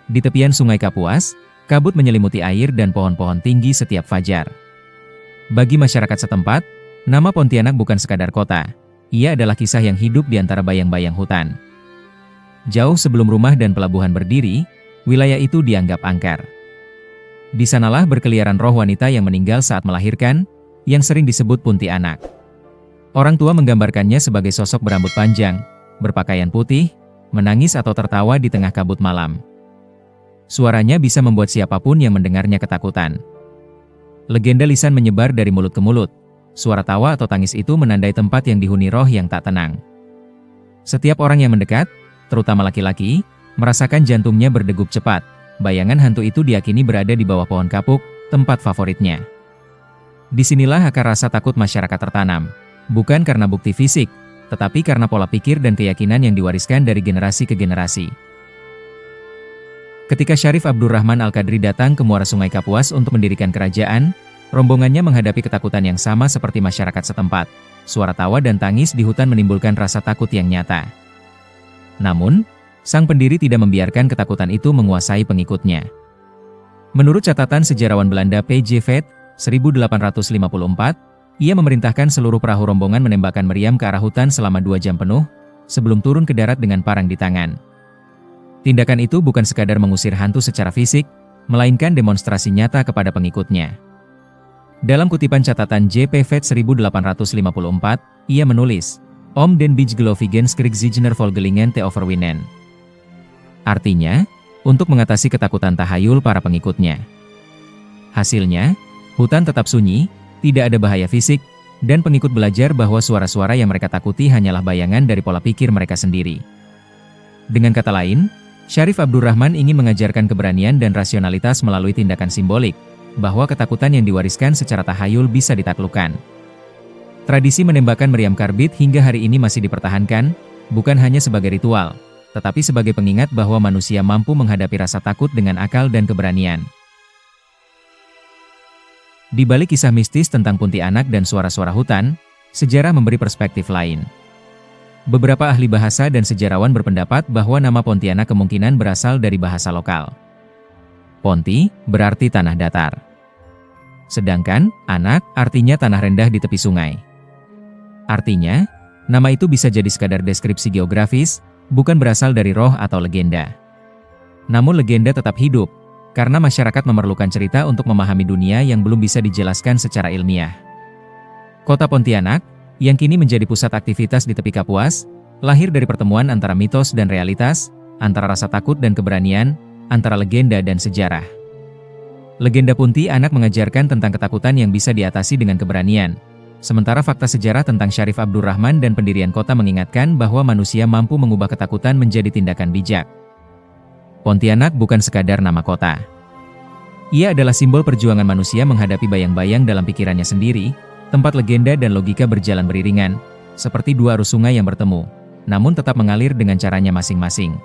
Di tepian Sungai Kapuas, kabut menyelimuti air dan pohon-pohon tinggi setiap fajar. Bagi masyarakat setempat, nama Pontianak bukan sekadar kota. Ia adalah kisah yang hidup di antara bayang-bayang hutan. Jauh sebelum rumah dan pelabuhan berdiri, wilayah itu dianggap angker. Di sanalah berkeliaran roh wanita yang meninggal saat melahirkan, yang sering disebut Puntianak. Orang tua menggambarkannya sebagai sosok berambut panjang, berpakaian putih, menangis atau tertawa di tengah kabut malam. Suaranya bisa membuat siapapun yang mendengarnya ketakutan. Legenda lisan menyebar dari mulut ke mulut. Suara tawa atau tangis itu menandai tempat yang dihuni roh yang tak tenang. Setiap orang yang mendekat, terutama laki-laki, merasakan jantungnya berdegup cepat. Bayangan hantu itu diyakini berada di bawah pohon kapuk, tempat favoritnya. Disinilah akar rasa takut masyarakat tertanam. Bukan karena bukti fisik, tetapi karena pola pikir dan keyakinan yang diwariskan dari generasi ke generasi. Ketika Syarif Abdurrahman Al-Qadri datang ke muara Sungai Kapuas untuk mendirikan kerajaan, rombongannya menghadapi ketakutan yang sama seperti masyarakat setempat. Suara tawa dan tangis di hutan menimbulkan rasa takut yang nyata. Namun, sang pendiri tidak membiarkan ketakutan itu menguasai pengikutnya. Menurut catatan sejarawan Belanda P.J. Vedt, 1854, ia memerintahkan seluruh perahu rombongan menembakkan meriam ke arah hutan selama 2 jam penuh, sebelum turun ke darat dengan parang di tangan. Tindakan itu bukan sekadar mengusir hantu secara fisik, melainkan demonstrasi nyata kepada pengikutnya. Dalam kutipan catatan J.P. Vedt 1854, ia menulis, Om den bijgelovigen skrikzijner volgelingen te overwinnen. Artinya, untuk mengatasi ketakutan tahayul para pengikutnya. Hasilnya, hutan tetap sunyi, tidak ada bahaya fisik, dan pengikut belajar bahwa suara-suara yang mereka takuti hanyalah bayangan dari pola pikir mereka sendiri. Dengan kata lain, Syarif Abdurrahman ingin mengajarkan keberanian dan rasionalitas melalui tindakan simbolik, bahwa ketakutan yang diwariskan secara tahayul bisa ditaklukkan. Tradisi menembakkan meriam karbit hingga hari ini masih dipertahankan, bukan hanya sebagai ritual, tetapi sebagai pengingat bahwa manusia mampu menghadapi rasa takut dengan akal dan keberanian. Di balik kisah mistis tentang Puntianak dan suara-suara hutan, sejarah memberi perspektif lain. Beberapa ahli bahasa dan sejarawan berpendapat bahwa nama Pontianak kemungkinan berasal dari bahasa lokal. Ponti berarti tanah datar. Sedangkan, anak artinya tanah rendah di tepi sungai. Artinya, nama itu bisa jadi sekadar deskripsi geografis, bukan berasal dari roh atau legenda. Namun legenda tetap hidup, karena masyarakat memerlukan cerita untuk memahami dunia yang belum bisa dijelaskan secara ilmiah. Kota Pontianak, yang kini menjadi pusat aktivitas di tepi Kapuas, lahir dari pertemuan antara mitos dan realitas, antara rasa takut dan keberanian, antara legenda dan sejarah. Legenda Puntianak mengajarkan tentang ketakutan yang bisa diatasi dengan keberanian, sementara fakta sejarah tentang Syarif Abdurrahman dan pendirian kota mengingatkan bahwa manusia mampu mengubah ketakutan menjadi tindakan bijak. Pontianak bukan sekadar nama kota. Ia adalah simbol perjuangan manusia menghadapi bayang-bayang dalam pikirannya sendiri, tempat legenda dan logika berjalan beriringan, seperti dua arus sungai yang bertemu, namun tetap mengalir dengan caranya masing-masing.